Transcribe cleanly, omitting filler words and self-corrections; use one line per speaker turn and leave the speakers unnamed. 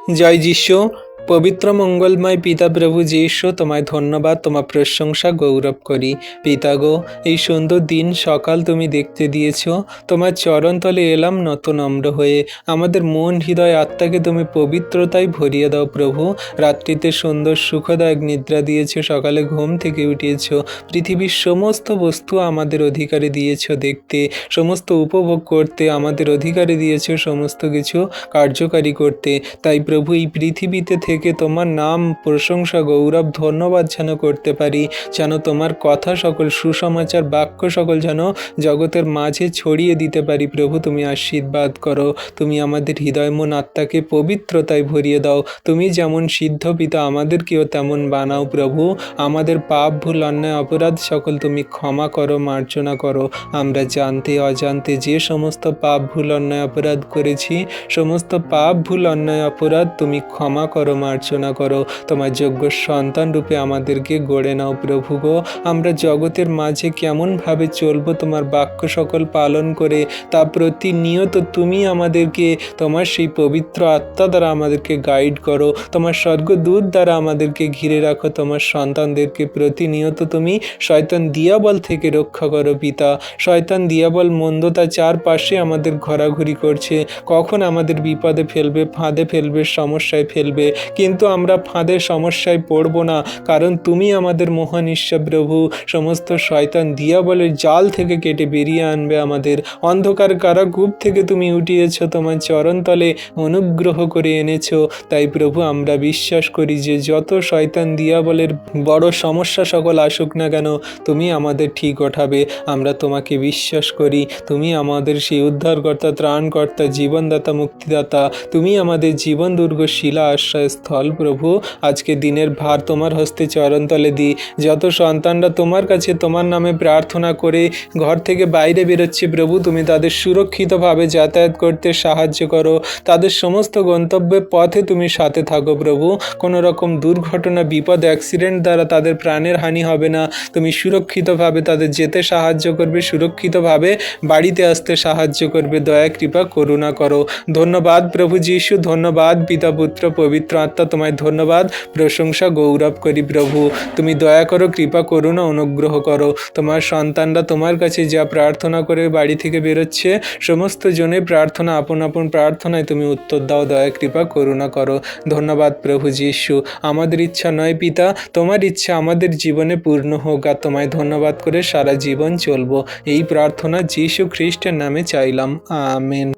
জয় যিশু। পবিত্র মঙ্গলময় পিতা প্রভু যিশু, তোমায় ধন্যবাদ, তোমার প্রশংসা গৌরব করি। পিতা গো, এই সুন্দর দিন সকাল তুমি দেখতে দিয়েছ। তোমার চরণতলে এলাম নত নম্র হয়ে। আমাদের মন হৃদয় আত্মাকে তুমি পবিত্রতায় ভরিয়ে দাও প্রভু। রাত্রিতে সুন্দর সুখদায়ক নিদ্রা দিয়েছ, সকালে ঘুম থেকে উঠিয়েছ। পৃথিবীর সমস্ত বস্তু আমাদের অধিকারে দিয়েছ দেখতে, সমস্ত উপভোগ করতে আমাদের অধিকারে দিয়েছ, সমস্ত কিছু কার্যকারী করতে। তাই প্রভু, এই পৃথিবীতে থেকে তোমার নাম প্রশংসা গৌরব ধন্যবাদ যেন করতে পারি, যেন তোমার কথা সকল সুসমাচার বাক্য সকল যেন জগতের মাঝে ছড়িয়ে দিতে পারি। প্রভু, তুমি আশীর্বাদ করো। তুমি আমাদের হৃদয় মন আত্মাকে পবিত্রতায় ভরিয়ে দাও। তুমি যেমন সিদ্ধ পিতা, আমাদেরকেও তেমন বানাও প্রভু। আমাদের পাপ ভুল অন্যায় অপরাধ সকল তুমি ক্ষমা করো, মার্জনা করো। আমরা জানতে অজান্তে যে সমস্ত পাপ ভুল অন্যায় অপরাধ করেছি, সমস্ত পাপ ভুল অন্যায় অপরাধ তুমি ক্ষমা করো, মার্জনা করো। তোমার যোগ্য সন্তান রূপে আমাদেরকে গড়ে নাও প্রভু গো। আমরা জগতের মাঝে কেমনভাবে চলবো তোমার বাক্য সকল পালন করে, তা প্রতিনিয়ত তুমি আমাদেরকে তোমার সেই পবিত্র আত্মা দ্বারা আমাদেরকে গাইড করো। তোমার স্বর্গদূত দ্বারা আমাদেরকে ঘিরে রাখো। তোমার সন্তানদেরকে প্রতিনিয়ত তুমি শয়তান দিয়াবল থেকে রক্ষা করো পিতা। শয়তান দিয়াবল মন্দতা চারপাশে আমাদের ঘোরাঘুরি করছে, কখন আমাদের বিপদে ফেলবে, ফাঁদে ফেলবে, সমস্যায় ফেলবে। কিন্তু আমরা ফাঁদে সমস্যায় পড়ব না, কারণ তুমি আমাদের মহান ঈশ্বর প্রভু। সমস্ত শয়তান দিয়াবলের জাল থেকে কেটে বেরিয়ে আনবে আমাদের। অন্ধকার কারাকূপ থেকে তুমি উঠিয়েছ, তোমার চরণতলে অনুগ্রহ করে এনেছ। তাই প্রভু, আমরা বিশ্বাস করি যে যত শয়তান দিয়াবলের বড় সমস্যা সকল আসুক না কেন, তুমি আমাদের ঠিক ওঠাবে। আমরা তোমাকে বিশ্বাস করি। তুমি আমাদের সেই উদ্ধারকর্তা, ত্রাণকর্তা, জীবনদাতা, মুক্তিদাতা। তুমি আমাদের জীবন দুর্গ, শিলা, আশ্রয়স্থল প্রভু। আজকে দিনের ভার তোমার হস্তে চরণতলে দিই। যত সন্তানরা তোমার কাছে তোমার নামে প্রার্থনা করে ঘর থেকে বাইরে বেরোচ্ছে প্রভু, তুমি তাদের সুরক্ষিতভাবে যাতায়াত করতে সাহায্য করো। তাদের সমস্ত গন্তব্যের পথে তুমি সাথে থাকো প্রভু। কোনো রকম দুর্ঘটনা, বিপদ, অ্যাক্সিডেন্ট দ্বারা তাদের প্রাণের হানি হবে না। তুমি সুরক্ষিতভাবে তাদের যেতে সাহায্য করবে, সুরক্ষিতভাবে বাড়িতে আসতে সাহায্য করবে। দয়া কৃপা করুণা করো। ধন্যবাদ প্রভু যিশু, ধন্যবাদ পিতা পুত্র পবিত্র আত্মা। তোমায় ধন্যবাদ, প্রশংসা গৌরব করি প্রভু। তুমি দয়া করো, কৃপা করুণা অনুগ্রহ করো। তোমার সন্তানরা তোমার কাছে যা প্রার্থনা করে বাড়ি থেকে বেরোচ্ছে, সমস্ত জনের প্রার্থনা, আপন আপন প্রার্থনায় তুমি উত্তর দাও। দয়া কৃপা করুণা করো। ধন্যবাদ প্রভু যিশু। আমাদের ইচ্ছা নয় পিতা, তোমার ইচ্ছা আমাদের জীবনে পূর্ণ হোক। আর তোমায় ধন্যবাদ করে সারা জীবন চলবো। এই প্রার্থনা যিশু খ্রিস্টের নামে চাইলাম, আমেন।